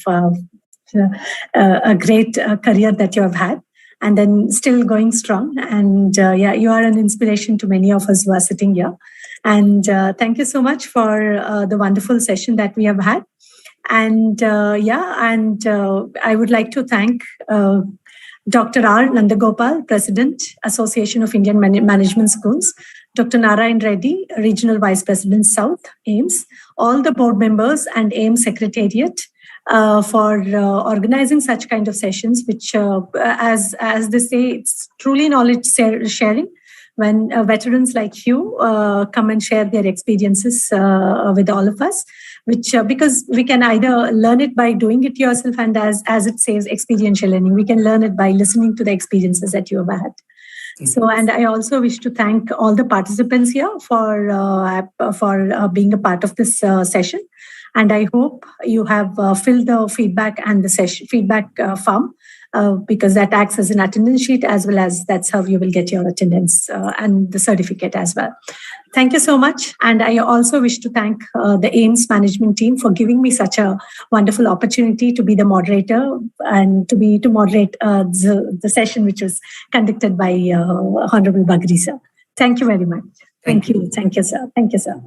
a great career that you have had, and then still going strong. And yeah, you are an inspiration to many of us who are sitting here. And thank you so much for the wonderful session that we have had. And I would like to thank Dr. R. Nandagopal, President, Association of Indian Management Schools, Dr. Narayan Reddy, Regional Vice President, South, AIMS, all the board members and AIMS Secretariat for organizing such kind of sessions, which, as they say, it's truly knowledge sharing when veterans like you come and share their experiences with all of us, which because we can either learn it by doing it yourself, and as it says, experiential learning, we can learn it by listening to the experiences that you have had. So, and I also wish to thank all the participants here for being a part of this session. And I hope you have filled the feedback and the session feedback form, because that acts as an attendance sheet, as well as that's how you will get your attendance and the certificate as well. Thank you so much. And I also wish to thank the AIMS management team for giving me such a wonderful opportunity to be the moderator and to moderate the session which was conducted by Honorable Bagri sir. Thank you very much. Thank you. Thank you, sir. Thank you, sir.